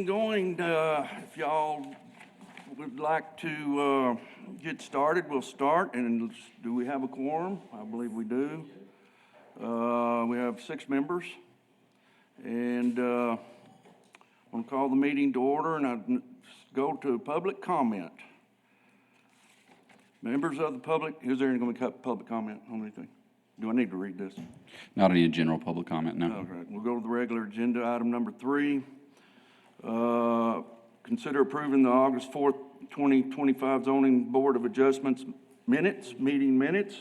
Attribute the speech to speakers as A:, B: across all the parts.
A: Going, if y'all would like to get started, we'll start. And do we have a quorum? I believe we do. We have 6 members. And I'm going to call the meeting to order, and I'll go to public comment. Members of the public, is there going to be public comment on anything? Do I need to read this?
B: Not any general public comment, no.
A: All right, we'll go to the regular agenda, item number 3. Consider approving the August 4th, 2025 Zoning Board of Adjustments meeting minutes.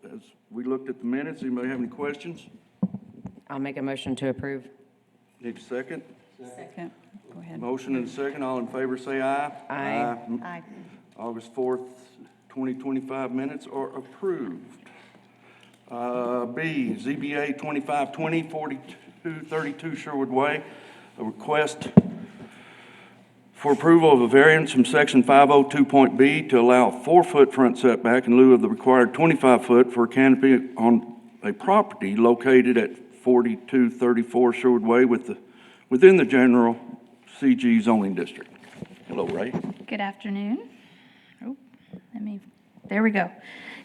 A: As we looked at the minutes, anybody have any questions?
C: I'll make a motion to approve.
A: Need a second?
D: Second. Go ahead.
A: Motion and a second. All in favor say aye.
C: Aye.
D: Aye.
A: August 4th, 2025 minutes are approved. B, ZBA 2520, 4232 Sherwood Way, a request for approval of a variance from section 502.B to allow a 4-foot front setback in lieu of the required 25-foot for a canopy on a property located at 4234 Sherwood Way within the general CG zoning district. Hello, Ray.
D: Good afternoon. There we go.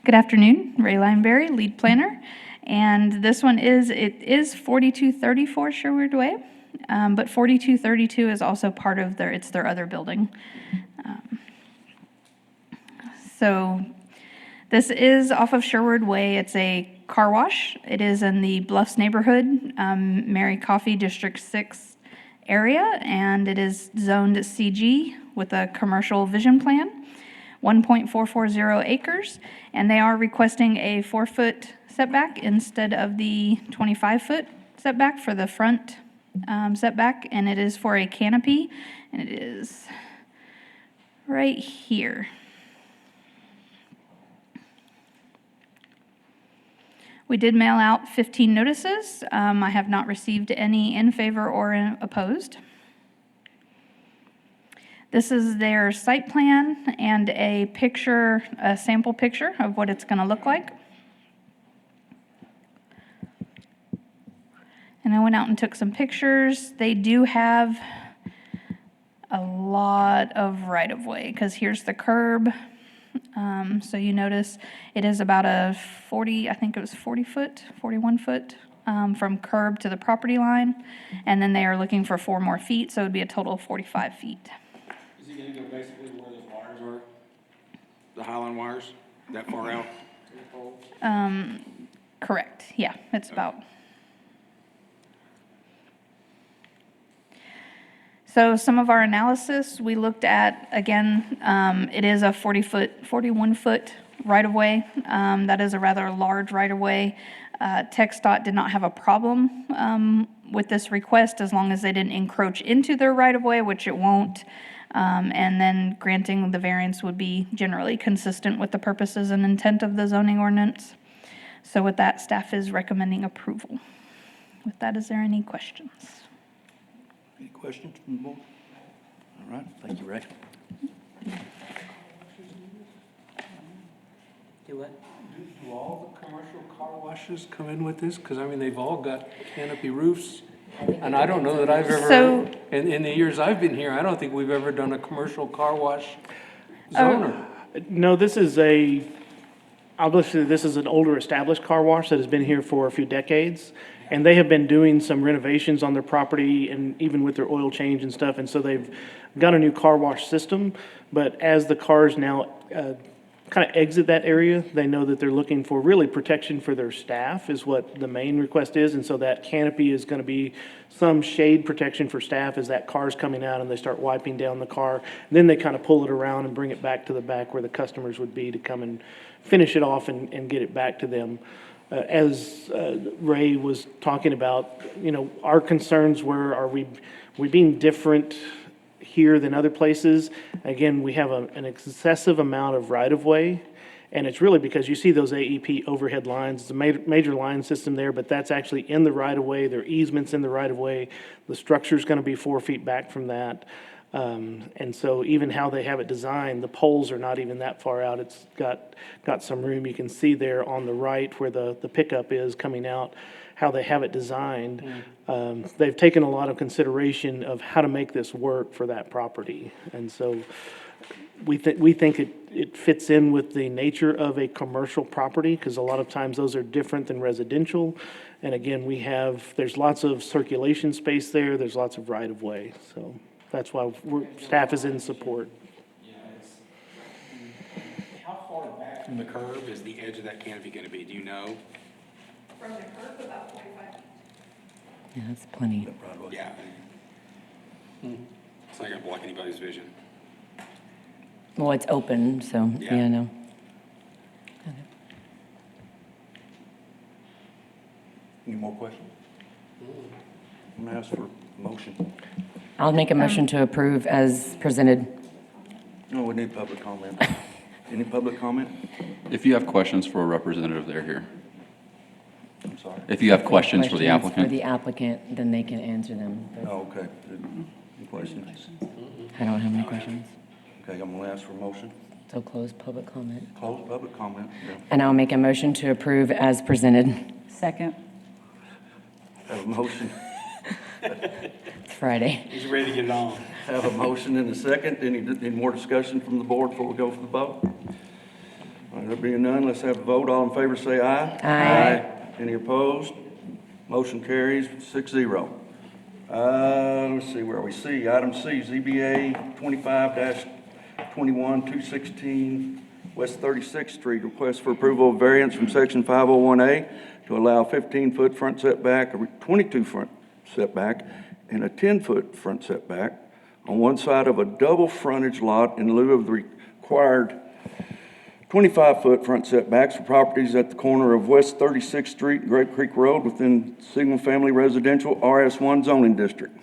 D: Good afternoon, Ray Lineberry, lead planner. And this one is 4234 Sherwood Way, but 4232 is also part of their other building. So this is off of Sherwood Way. It's a car wash. It is in the Bluffs neighborhood, Mary Coffee District 6 area, and it is zoned CG with a commercial vision plan. 1.440 acres, and they are requesting a 4-foot setback instead of the 25-foot setback for the front setback, and it is for a canopy, and it is right here. We did mail out 15 notices. I have not received any in favor or opposed. This is their site plan and a sample picture of what it's going to look like. And I went out and took some pictures. They do have a lot of right-of-way because here's the curb. So you notice it is about a 40, I think it was 40 foot, 41 foot from curb to the property line. And then they are looking for 4 more feet, so it would be a total of 45 feet.
E: Is he gonna go basically where those wires are? The Highline wires, that far out?
D: Correct, yeah, it's about. So some of our analysis, we looked at, again, it is a 41 foot right-of-way. That is a rather large right-of-way. TxDOT did not have a problem with this request as long as they didn't encroach into their right-of-way, which it won't. And then granting the variance would be generally consistent with the purposes and intent of the zoning ordinance. So with that, staff is recommending approval. With that, is there any questions?
A: Any questions from the board? All right, thank you, Ray.
C: Do what?
E: Do all the commercial car washes come in with this? Because, I mean, they've all got canopy roofs. And I don't know that I've ever, in the years I've been here, I don't think we've ever done a commercial car wash zoner.
F: No, obviously this is an older established car wash that has been here for a few decades. And they have been doing some renovations on their property and even with their oil change and stuff. And so they've got a new car wash system. But as the cars now kind of exit that area, they know that they're looking for really protection for their staff is what the main request is. And so that canopy is going to be some shade protection for staff as that car's coming out and they start wiping down the car. Then they kind of pull it around and bring it back to the back where the customers would be to come and finish it off and get it back to them. As Ray was talking about, our concerns were, are we being different here than other places? Again, we have an excessive amount of right-of-way, and it's really because you see those AEP overhead lines. It's a major line system there, but that's actually in the right-of-way. There are easements in the right-of-way. The structure's going to be 4 feet back from that. And so even how they have it designed, the poles are not even that far out. It's got some room. You can see there on the right where the pickup is coming out, how they have it designed, they've taken a lot of consideration of how to make this work for that property. And so we think it fits in with the nature of a commercial property, because a lot of times those are different than residential. And again, there's lots of circulation space there, there's lots of right-of-way, so that's why staff is in support.
G: How far back from the curb is the edge of that canopy gonna be, do you know?
D: From the curb, about 45.
C: Yeah, that's plenty.
G: Yeah. It's not gonna block anybody's vision.
C: Well, it's open, so,
G: Yeah.
C: yeah, no.
A: Any more questions? I'm gonna ask for a motion.
C: I'll make a motion to approve as presented.
A: No, we need public comment. Any public comment?
B: If you have questions for a representative, they're here.
A: I'm sorry.
B: If you have questions for the
C: For
B: applicant.
C: the applicant, then they can answer them. But
A: Oh, okay. Any questions?
C: I don't have any questions.
A: Okay, I'm gonna ask for a motion.
C: So close public comment.
A: Close public comment. Yeah.
C: And I'll make a motion to approve as presented.
H: Second.
A: Have a motion.
C: It's Friday.
G: He's ready to get it on.
A: Have a motion and a second. Any more discussion from the board before we go for the vote? All right, there being none, let's have a vote. All in favor, say aye.
C: Aye.
A: Any opposed? Motion carries 6-0. Let's see where we see. Item C, ZBA 25-21, 216 West 36th Street. Request for approval of variance from section 501A to allow 15-foot front setback, a 22-foot setback, and a 10-foot front setback on one side of a double frontage lot in lieu of the required 25-foot front setbacks for properties at the corner of West 36th Street and Grape Creek Road within single-family residential RS1 zoning district.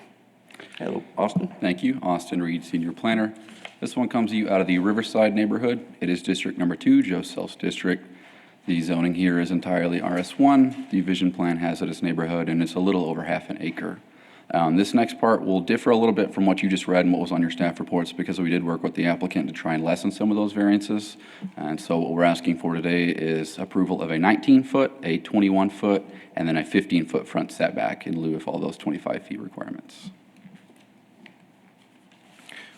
A: Hello, Austin.
B: Thank you. Austin Reed, Senior Planner. This one comes to you out of the Riverside neighborhood. It is District Number 2, Joe Self's district. The zoning here is entirely RS1. The vision plan has it as neighborhood, and it's a little over half an acre. This next part will differ a little bit from what you just read and what was on your staff reports, because we did work with the applicant to try and lessen some of those variances. And so what we're asking for today is approval of a 19-foot, a 21-foot, and then a 15-foot front setback in lieu of all those 25 feet requirements.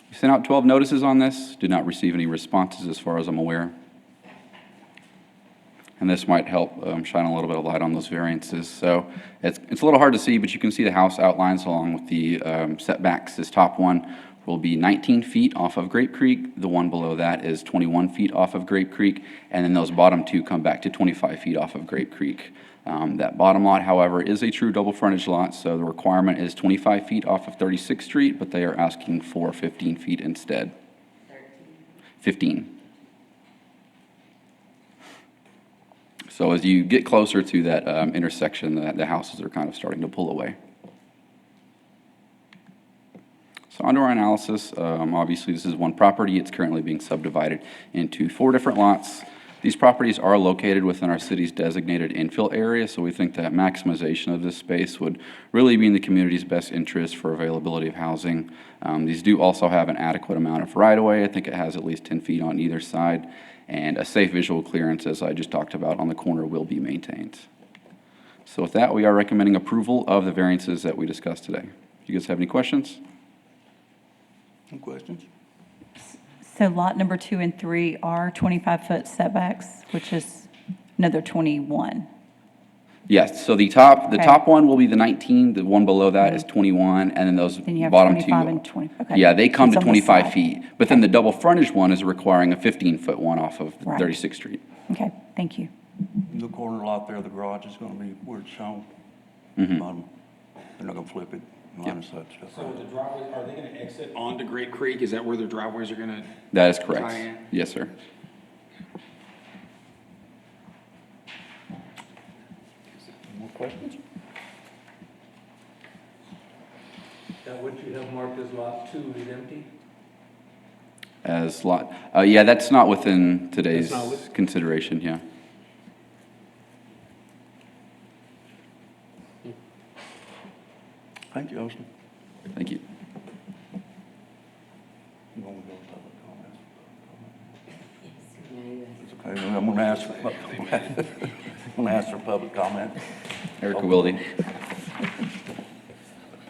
B: We sent out 12 notices on this, did not receive any responses as far as I'm aware. And this might help shine a little bit of light on those variances. So it's a little hard to see, but you can see the house outlines along with the setbacks. This top one will be 19 feet off of Grape Creek. The one below that is 21 feet off of Grape Creek. And then those bottom two come back to 25 feet off of Grape Creek. That bottom lot, however, is a true double frontage lot, so the requirement is 25 feet off of 36th Street, but they are asking for 15 feet instead. 15. So as you get closer to that intersection, the houses are kind of starting to pull away. So under our analysis, obviously this is one property. It's currently being subdivided into 4 different lots. These properties are located within our city's designated infill area, so we think that maximization of this space would really be in the community's best interest for availability of housing. These do also have an adequate amount of right-of-way. I think it has at least 10 feet on either side, and a safe visual clearance, as I just talked about, on the corner will be maintained. So with that, we are recommending approval of the variances that we discussed today. Do you guys have any questions?
A: Any questions?
H: So lot number 2 and 3 are 25-foot setbacks, which is another 21.
B: Yes, so the top
H: Okay.
B: one will be the 19, the one below that is 21, and then those
H: Then you have
B: bottom two.
H: 25 and 20, okay.
B: Yeah, they come
H: So
B: to
H: it's on the
B: 25
H: side.
B: feet, but then the double frontage one is requiring a 15-foot one off of
H: Right.
B: 36th Street.
H: Okay, thank you.
A: The corner lot there, the garage is gonna be where it's shown. Bottom. They're not gonna flip it, line of sight stuff.
G: So the driveway, are they gonna exit onto Great Creek? Is that where their driveways are gonna?
B: That is correct.
G: Diane?
B: Yes, sir.
A: More questions?
E: That what you have marked as lot 2 is empty?
B: As lot, yeah, that's not within today's
E: That's not with-
B: consideration, yeah.
A: Thank you, Austin.
B: Thank you.
A: You wanna go to public comment? It's okay, I'm gonna ask for, I'm gonna ask for public comment.
B: Erica Wilde.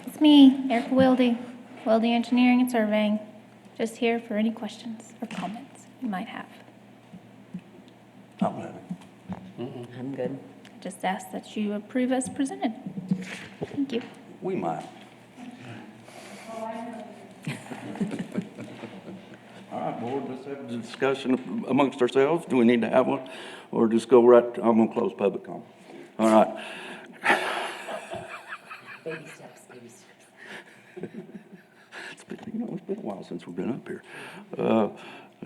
I: It's me, Erica Wilde, Wilde Engineering and Surveying. Just here for any questions or comments you might have.
C: I'm good.
I: Just ask that you approve as presented. Thank you.
A: We might. All right, board, let's have a discussion amongst ourselves. Do we need to have one? Or just go right, I'm gonna close public comment. All right.
C: Baby steps, baby steps.
A: It's been a while since we've been up here. All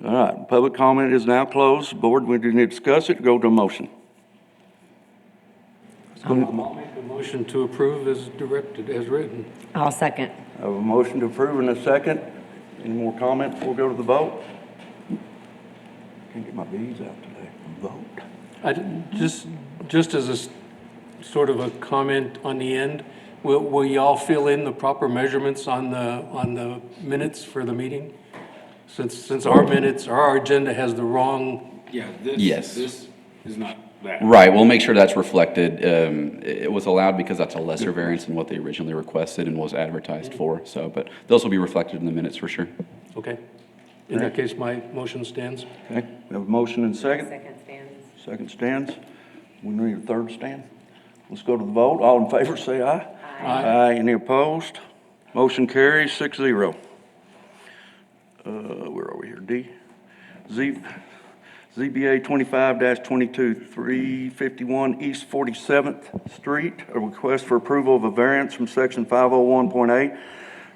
A: right, public comment is now closed. Board, we do need to discuss it, go to a motion.
E: I'll make a motion to approve as directed, as written.
C: I'll second.
A: I have a motion to approve in a second. Any more comment before we go to the vote? Can't get my beads out today. Vote.
E: Just as a sort of a comment on the end, will y'all fill in the proper measurements on the minutes for the meeting? Since our minutes, our agenda has the wrong,
G: Yeah,
B: Yes.
G: this is not that.
B: Right, we'll make sure that's reflected. It was allowed because that's a lesser variance than what they originally requested and was advertised for, so, but those will be reflected in the minutes for sure.
E: okay? In that case, my motion stands.
A: Okay, we have a motion and a second.
C: Second stands.
A: Second stands. We need a third stand. Let's go to the vote. All in favor, say aye. Aye. Any opposed? Motion carries 6-0. Where are we here? D. ZBA 25-22, 351 East 47th Street. A request for approval of a variance from section 501.8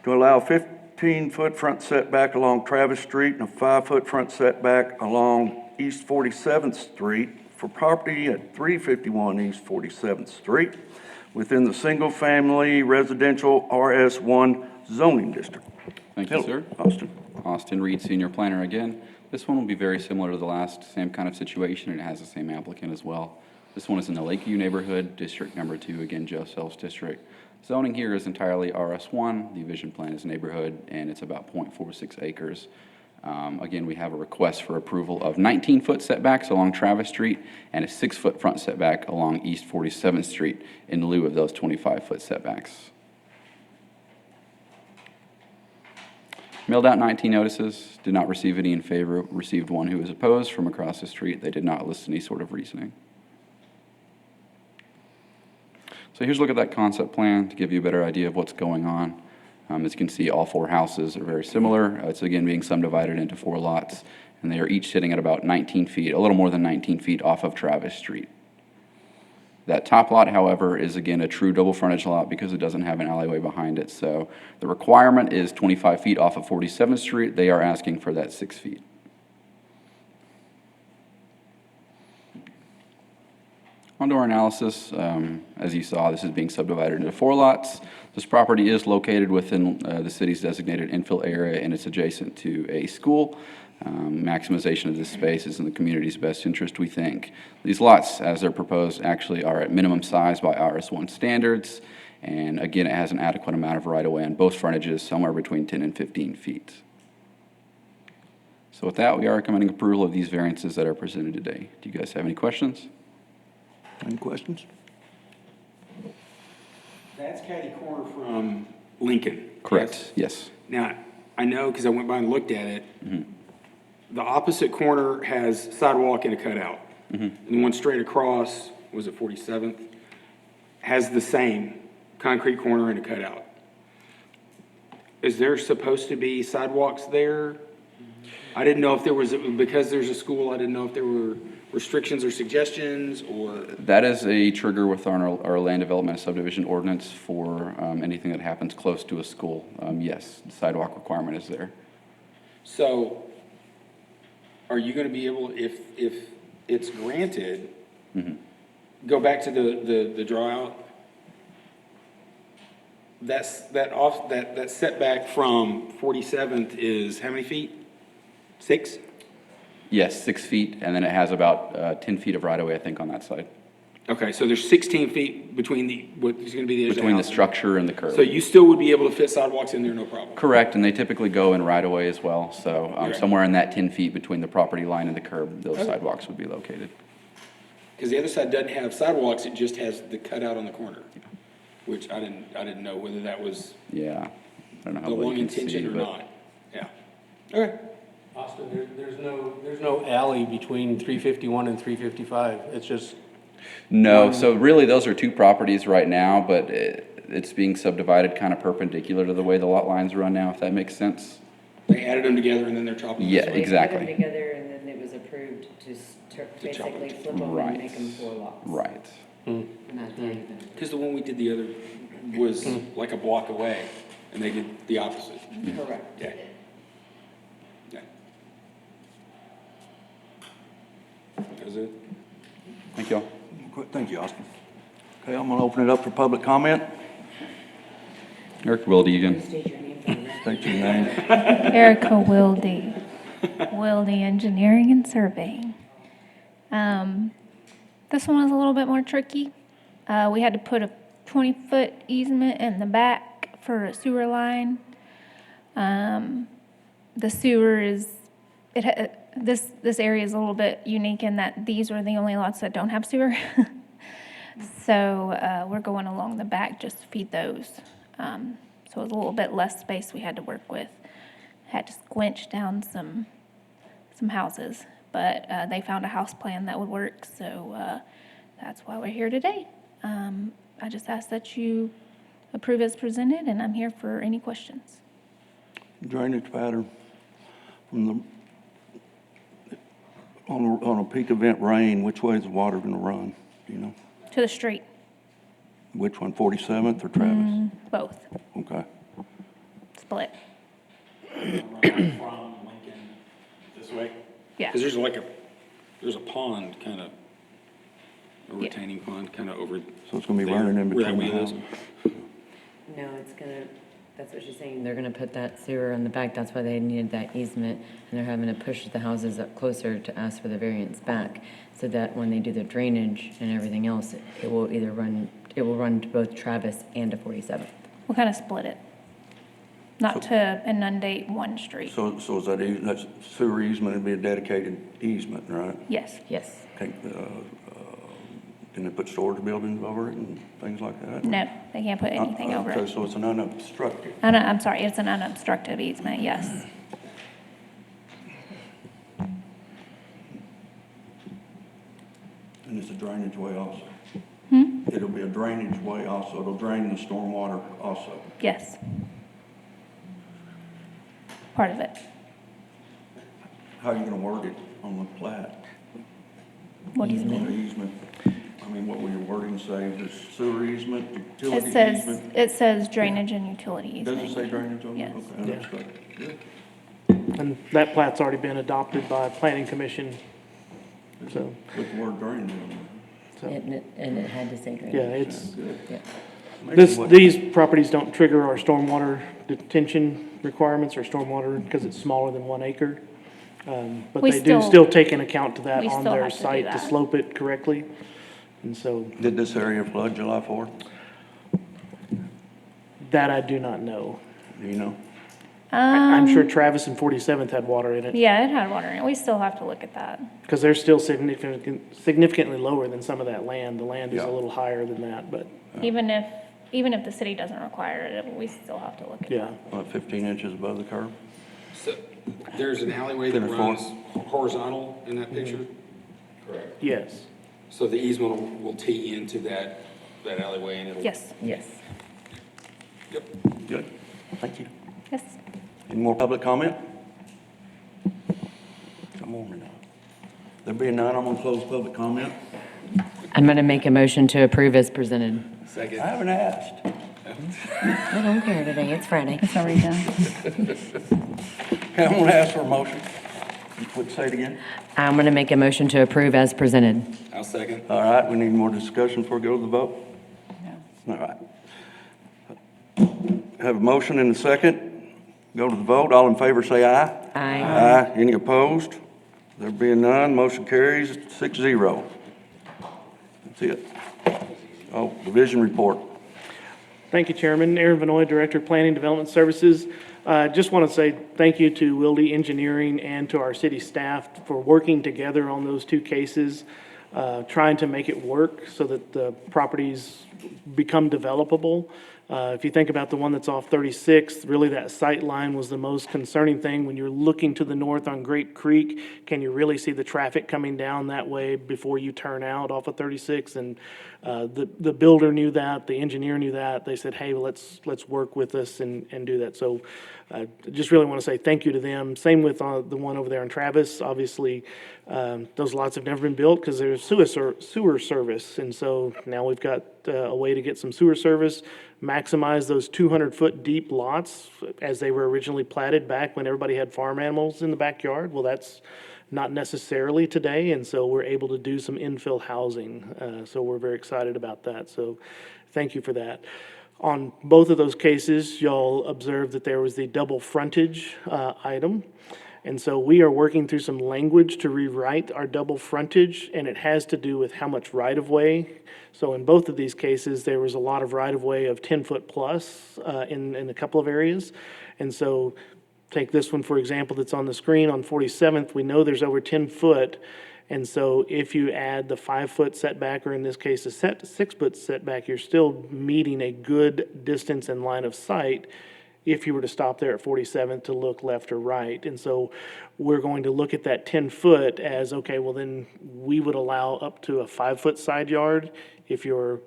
A: to allow 15-foot front setback along Travis Street and a 5-foot front setback along East 47th Street for property at 351 East 47th Street within the single-family residential RS1 zoning district.
B: Thank you, sir.
A: Austin.
B: Austin Reed, Senior Planner again. This one will be very similar to the last, same kind of situation, and it has the same applicant as well. This one is in the Lakeview neighborhood, District Number 2, again, Joe Sells District. Zoning here is entirely RS1, the vision plan is neighborhood, and it's about 0.46 acres. Again, we have a request for approval of 19-foot setbacks along Travis Street and a 6-foot front setback along East 47th Street in lieu of those 25-foot setbacks. Mailed out 19 notices, did not receive any in favor, received one who was opposed from across the street. They did not list any sort of reasoning. So here's a look at that concept plan to give you a better idea of what's going on. As you can see, all 4 houses are very similar. It's again being subdivided into 4 lots, and they are each sitting at about 19 feet, a little more than 19 feet off of Travis Street. That top lot, however, is again a true double frontage lot because it doesn't have an alleyway behind it. So the requirement is 25 feet off of 47th Street. They are asking for that 6 feet. On to our analysis. As you saw, this is being subdivided into 4 lots. This property is located within the city's designated infill area, and it's adjacent to a school. Maximization of this space is in the community's best interest, we think. These lots, as they're proposed, actually are at minimum size by RS1 standards, and again, it has an adequate amount of right-of-way on both frontages, somewhere between 10 and 15 feet. So with that, we are recommending approval of these variances that are presented today. Do you guys have any questions?
A: Any questions?
G: That's catty corner from Lincoln.
B: Correct, yes.
G: Now, I know because I went by and looked at it. The opposite corner has sidewalk and a cutout. And the one straight across, was it 47th, has the same concrete corner and a cutout. Is there supposed to be sidewalks there? I didn't know if there was, because there's a school, I didn't know if there were restrictions or suggestions or.
B: That is a trigger with our land development and subdivision ordinance for anything that happens close to a school. Yes, the sidewalk requirement is there.
G: So are you going to be able, if it's granted, go back to the draw out? That setback from 47th is how many feet? 6?
B: Yes, 6 feet, and then it has about 10 feet of right-of-way, I think, on that side.
G: Okay, so there's 16 feet between what is going to be the edge of the
B: Between the
G: house.
B: structure and the curb.
G: So you still would be able to fit sidewalks in there, no problem?
B: Correct, and they typically go in right-of-way as well, so
G: Right.
B: somewhere in that 10 feet between the property line and the curb, those sidewalks would be located.
G: Because the other side doesn't have sidewalks, it just has the cutout on the corner, which I didn't know whether that was
B: Yeah. I don't know how
G: the
B: well
G: long
B: you can see,
G: intention or
B: but
G: not. Yeah. Okay.
E: Austin, there's no alley between 351 and 355. It's just,
B: no, so really those are two properties right now, but it's being subdivided kind of perpendicular to the way the lot lines run now, if that makes sense.
G: They added them together and then they're chopping
B: Yeah,
G: this way.
B: exactly.
C: Put them together and then it was approved to
G: chop
C: basically
G: it.
C: flip them
B: Right.
C: and make them 4 lots.
B: Right.
C: And that's not even.
G: Because the one we did the other was like a block away, and they did the opposite.
C: Correct.
G: Yeah. Yeah. That was it.
B: Thank y'all.
A: Thank you, Austin. Okay, I'm gonna open it up for public comment.
B: Eric Wilde again.
C: State your name for the record.
A: State your name.
I: Erica Wilde, Wilde Engineering and Surveying. This one was a little bit more tricky. We had to put a 20-foot easement in the back for a sewer line. The sewer is, this area is a little bit unique in that these are the only lots that don't have sewer. So we're going along the back just to feed those. So it was a little bit less space we had to work with. Had to squinch down some houses, but they found a house plan that would work, so that's why we're here today. I just ask that you approve as presented, and I'm here for any questions.
A: Drainage pattern from on a peak event rain, which way is the water gonna run? Do you know?
I: To the street,
A: Which one, 47th or Travis?
I: both,
A: Okay.
I: split,
G: From Lincoln this way?
I: yeah.
G: Because there's a pond, kind of, a retaining pond, kind of over.
A: So it's gonna be
G: there,
A: running in
G: where that
A: between the
G: wheel is.
A: houses?
C: No, it's gonna, that's what she's saying, they're gonna put that sewer on the back, that's why they needed that easement, and they're having to push the houses up closer to ask for the variance back, so that when they do the drainage and everything else, it will run to both Travis and to 47th.
I: We'll kind of split it, not to inundate one street.
A: So is that sewer easement would be a dedicated easement, right?
I: Yes,
C: Yes.
A: Okay, can they put storage buildings over it and things like that?
I: no, they can't put anything over
A: Okay,
I: it.
A: so it's an unobstructed.
I: I'm sorry, it's an unobstructed easement, yes.
A: And it's a drainage way also. It'll be a drainage way also. It'll drain the stormwater also.
I: Yes. Part of it.
A: How are you gonna word it on the plat?
I: What do you mean?
A: The easement, I mean, what will your wording say? The sewer easement, utility easement?
I: It says drainage and utility
A: Does
I: easement.
A: it say drainage on it?
I: Yes.
A: Okay, unobstructed. Good.
F: And that plat's already been adopted by Planning Commission, so,
A: With the word drainage on it.
F: so,
C: And it had to say drainage.
F: yeah, it's,
C: Yeah.
F: these properties don't trigger our stormwater detention requirements or stormwater because it's smaller than 1 acre. But
I: We
F: they do
I: still-
F: still take into account to that
I: we
F: on
I: still
F: their
I: have to do
F: site to
I: that.
F: slope it correctly. And so
A: Did this area flood July 4th?
F: that I do not know.
A: Do you know?
F: I'm sure Travis and 47th had water in it
I: Yeah, it had water in it. We still have to look at that.
F: because they're still significantly lower than some of that land. The land is
A: Yeah.
F: a little higher than that, but
I: Even if the city doesn't require it, we still have to look at
F: yeah.
I: that.
A: 15 inches above the curb?
G: So there's an alleyway that
A: Been a
G: runs horizontal in that picture? Correct.
F: Yes.
G: So the easement will tee into that alleyway and it'll.
I: Yes,
C: Yes.
G: Yep.
A: Good. Thank you.
I: yes.
A: Any more public comment? Come on now. There being none, I'm gonna close public comment.
C: I'm gonna make a motion to approve as presented.
G: Second.
A: I haven't asked.
C: I don't care today, it's Friday.
H: It's already done.
A: Okay, I'm gonna ask for a motion. Would say it again?
C: I'm gonna make a motion to approve as presented.
G: I'll second.
A: All right, we need more discussion before we go to the vote?
H: No.
A: All right. Have a motion and a second. Go to the vote. All in favor, say aye.
C: Aye.
A: Aye. Any opposed? There being none, motion carries 6-0. That's it. Oh, division report.
F: Thank you, Chairman. Aaron Vanoy, Director of Planning Development Services. Just want to say thank you to Wilde Engineering and to our city staff for working together on those two cases. trying to make it work so that the properties become developable. If you think about the one that's off 36th, really that sight line was the most concerning thing. When you're looking to the north on Grape Creek, can you really see the traffic coming down that way before you turn out off of 36? And the builder knew that, the engineer knew that. They said, hey, let's work with us and do that. So I just really want to say thank you to them. Same with the one over there in Travis. Obviously, those lots have never been built because there's sewer service. And so now we've got a way to get some sewer service, maximize those 200-foot deep lots as they were originally platted back when everybody had farm animals in the backyard. Well, that's not necessarily today, and so we're able to do some infill housing. So we're very excited about that. So thank you for that. On both of those cases, y'all observed that there was the double frontage item. And so we are working through some language to rewrite our double frontage, and it has to do with how much right-of-way. So in both of these cases, there was a lot of right-of-way of 10-foot plus in a couple of areas. And so take this one, for example, that's on the screen on 47th. We know there's over 10 foot. And so if you add the 5-foot setback, or in this case, a 6-foot setback, you're still meeting a good distance and line of sight if you were to stop there at 47th to look left or right. And so we're going to look at that 10-foot as, okay, well then we would allow up to a 5-foot side yard. If you're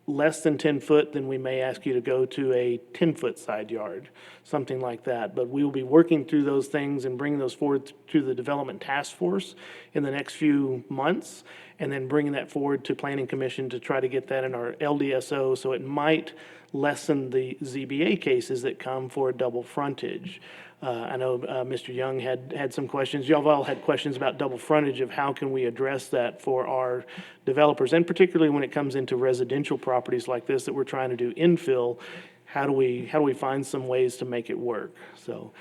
F: less than 10 foot, then we may ask you to go to a 10-foot side yard, something like that. But we will be working through those things and bringing those forward to the Development Task Force in the next few months, and then bringing that forward to Planning Commission to try to get that in our LDSO, so it might lessen the ZBA cases that come for a double frontage. I know Mr. Young had some questions. Y'all have all had questions about double frontage, of how can we address that for our developers, and particularly when it comes into residential properties like this that we're trying to do infill. How do we find some ways to make it work? So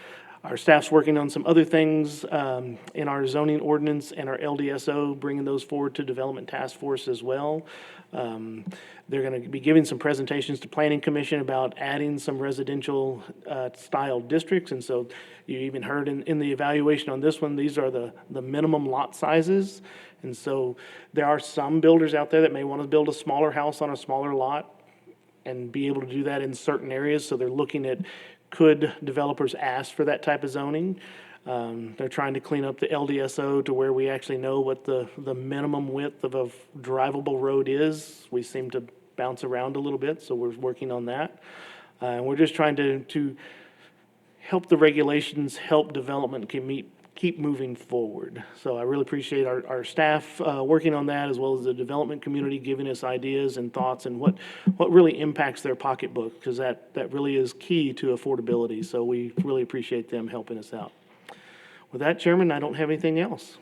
F: our staff's working on some other things in our zoning ordinance and our LDSO, bringing those forward to Development Task Force as well. They're going to be giving some presentations to Planning Commission about adding some residential style districts. And so you even heard in the evaluation on this one, these are the minimum lot sizes. And so there are some builders out there that may want to build a smaller house on a smaller lot and be able to do that in certain areas. So they're looking at, could developers ask for that type of zoning? They're trying to clean up the LDSO to where we actually know what the minimum width of a drivable road is. We seem to bounce around a little bit, so we're working on that. And we're just trying to help the regulations, help development keep moving forward. So I really appreciate our staff working on that, as well as the development community giving us ideas and thoughts and what really impacts their pocketbook, because that really is key to affordability. So we really appreciate them helping us out. With that, Chairman, I don't have anything else.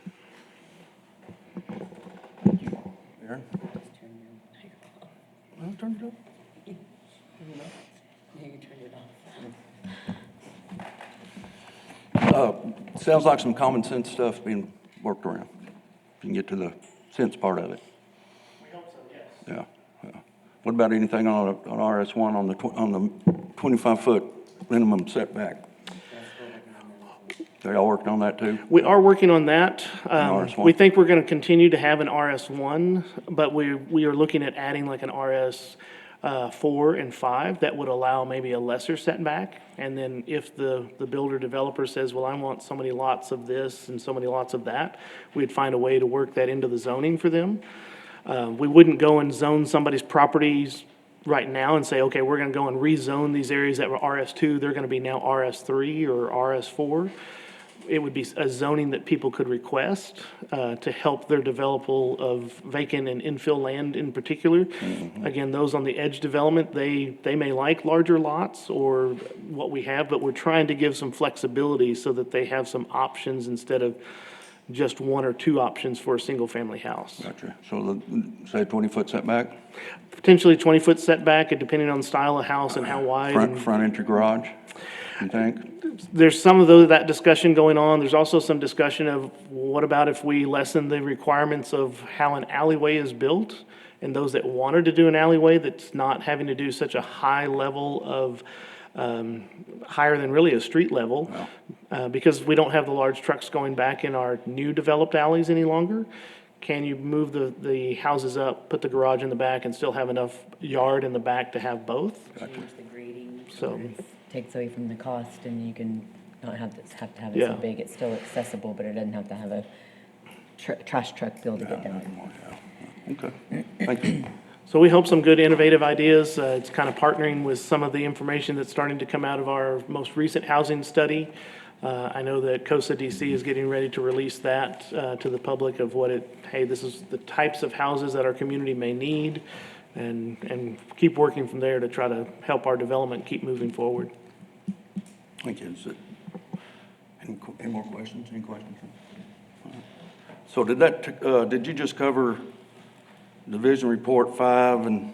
A: Aaron? Well, turn it up. Sounds like some common sense stuff being worked around. If you can get to the sense part of it.
F: We hope so, yes.
A: Yeah. What about anything on RS1 on the 25-foot minimum setback? They all worked on that too?
F: We are working on that.
A: RS1?
F: We think we're going to continue to have an RS1, but we are looking at adding like an RS 4 and 5 that would allow maybe a lesser setback. And then if the builder developer says, well, I want so many lots of this and so many lots of that, we'd find a way to work that into the zoning for them. We wouldn't go and zone somebody's properties right now and say, okay, we're going to go and rezone these areas that were RS2, they're going to be now RS3 or RS4. It would be a zoning that people could request to help their development of vacant and infill land in particular. Mm-hmm. Again, those on the edge development, they may like larger lots or what we have, but we're trying to give some flexibility so that they have some options instead of just one or two options for a single-family house.
A: Gotcha. So say 20-foot setback?
F: Potentially 20-foot setback, depending on the style of house and how wide.
A: Front entry garage, you think?
F: There's some of that discussion going on. There's also some discussion of what about if we lessen the requirements of how an alleyway is built, and those that wanted to do an alleyway that's not having to do such a high level of higher than really a street level, because we don't have the large trucks going back in our new developed alleys any longer. can you move the houses up, put the garage in the back, and still have enough yard in the back to have both?
C: Change the grading.
F: So-
C: it takes away from the cost, and you can not have to have it
F: Yeah.
C: so big. It's still accessible, but it doesn't have to have a trash truck be able to get down there.
A: Okay, thank you.
F: So we hope some good innovative ideas. It's kind of partnering with some of the information that's starting to come out of our most recent housing study. I know that COSA DC is getting ready to release that to the public of hey, this is the types of houses that our community may need, and keep working from there to try to help our development keep moving forward.
A: Thank you. Any more questions? Any questions? So did you just cover Division Report 5 and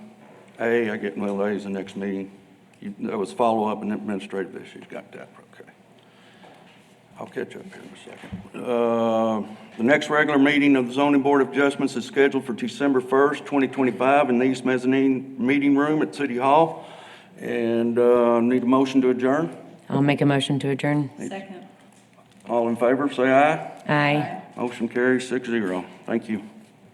A: A? I get, well, A is the next meeting. That was follow-up and administrative issues. Got that, okay. I'll catch up here in a second. The next regular meeting of the Zoning Board of Adjustments is scheduled for December 1st, 2025 in the East Mezzanine Meeting Room at City Hall. And need a motion to adjourn?
C: I'll make a motion to adjourn.
H: Second.
A: All in favor, say aye.
C: Aye.
A: Motion carries 6-0. Thank you.